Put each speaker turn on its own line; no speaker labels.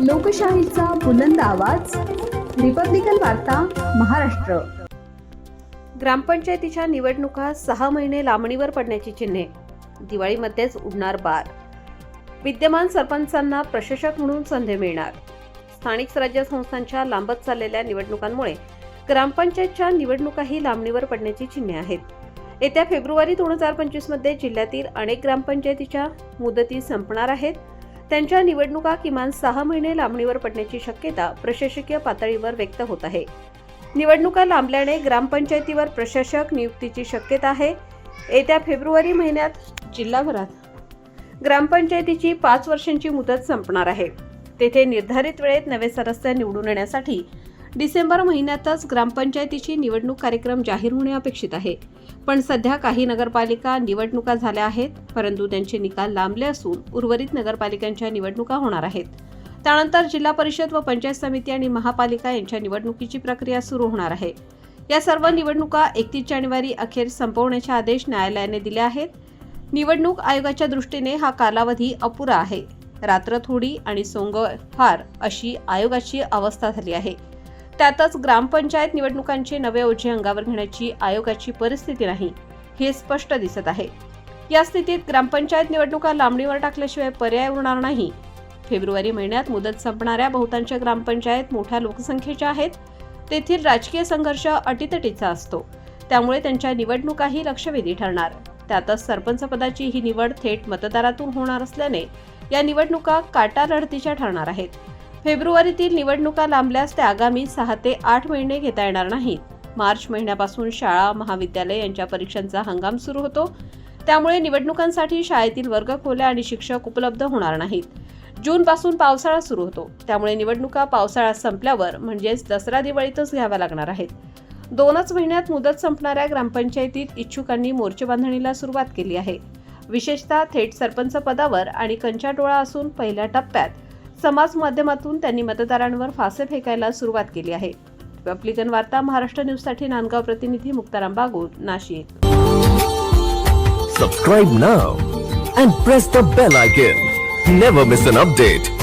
लोकशाहीचा बुलंद आवाज, रिपब्लिकन वार्ता महाराष्ट्र।
ग्रामपंचायतीच्या निवडणुका 6 महिने लांबणीवर पडण्याची चिन्हे, दिवाळीमध्येच उडणार बार। विद्यमान सरपंचांना प्रशासक म्हणून संधी मिळणार। स्थानिक स्वराज्य संस्थांच्या लांबत चाललेल्या निवडणुकांमुळे ग्रामपंचायतच्या निवडणुकाही लांबणीवर पडण्याची चिन्हे आहेत। येत्या फेब्रुवारी 2025 मध्ये जिल्ह्यातील अनेक ग्रामपंचायतीच्या मुदती संपणार आहेत। त्यांच्या निवडणुका किमान 6 महिने लांबणीवर पडण्याची शक्यता प्रशासकीय पातळीवर व्यक्त होत आहे। निवडणुका लांबल्याने ग्रामपंचायतीवर प्रशासक नियुक्तीची शक्यता आहे। येत्या फेब्रुवारी महिन्यात जिल्हाभरात ग्रामपंचायतीची 5 वर्षांची मुदत संपणार आहे। तेथे निर्धारित वेळेत नवे सदस्य निवडून येण्यासाठी डिसेंबर महिन्यातच ग्रामपंचायतीची निवडणूक कार्यक्रम जाहीर होणे अपेक्षित आहे। पण सध्या काही नगरपालिका निवडणुका झाल्या आहेत, परंतु त्यांचे निकाल लांबले असून उर्वरित नगरपालिकांच्या निवडणुका होणार आहेत। त्यानंतर जिल्हा परिषद व पंचायत समिती आणि महापालिका यांच्या निवडणुकीची प्रक्रिया सुरू होणार आहे। या सर्व निवडणुका 31 जानेवारी अखेर संपवण्याचे आदेश न्यायालयाने दिले आहेत। निवडणूक आयोगाच्या दृष्टीने हा कालावधी अपुरा आहे। रात्र थोडी आणि सोंग फार अशी आयोगाची अवस्था झाली आहे। त्यातच ग्रामपंचायत निवडणुकांचे नवे ओझे अंगावर घेण्याची आयोगाची परिस्थिती नाही, हे स्पष्ट दिसत आहे। या स्थितीत ग्रामपंचायत निवडणुका लांबणीवर टाकल्याशिवाय पर्याय उरणार नाही। फेब्रुवारी महिन्यात मुदत संपणाऱ्या बहुतांश ग्रामपंचायत मोठ्या लोकसंख्येच्या आहेत। तेथील राजकीय संघर्ष अटीतटीचा असतो, त्यामुळे त्यांच्या निवडणुकाही लक्षवेधी ठरणार। त्यातच सरपंच पदाची ही निवड थेट मतदारातून होणार असल्याने या निवडणुका काटा लढतीच्या ठरणार आहेत। फेब्रुवारीतील निवडणुका लांबल्यास त्या आगामी 6 ते 8 महिने घेता येणार नाहीत। मार्च महिन्यापासून शाळा महाविद्यालय यांच्या परीक्षांचा हंगाम सुरू होतो, त्यामुळे निवडणुकांसाठी शाळेतील वर्गखोल्या आणि शिक्षक उपलब्ध होणार नाहीत। जून पासून पावसाळा सुरू होतो, त्यामुळे निवडणुका पावसाळा संपल्यावर म्हणजेच दसरा दिवाळीतच घ्याव्या लागणार आहेत। 2च महिन्यात मुदत संपणाऱ्या ग्रामपंचायतीत इच्छुकांनी मोर्चे बांधणीला सुरुवात केली आहे। विशेषतः थेट सरपंच पदावर आणि कंचाटोळा असून पहिल्या टप्प्यात समाज माध्यमातून त्यांनी मतदारांवर फासे फेकायला सुरुवात केली आहे। रिपब्लिकन वार्ता महाराष्ट्र न्यूजसाठी नांदगाव प्रतिनिधी Muktaram Bagul, Nashik.
Subscribe now and press the bell icon. Never miss an update.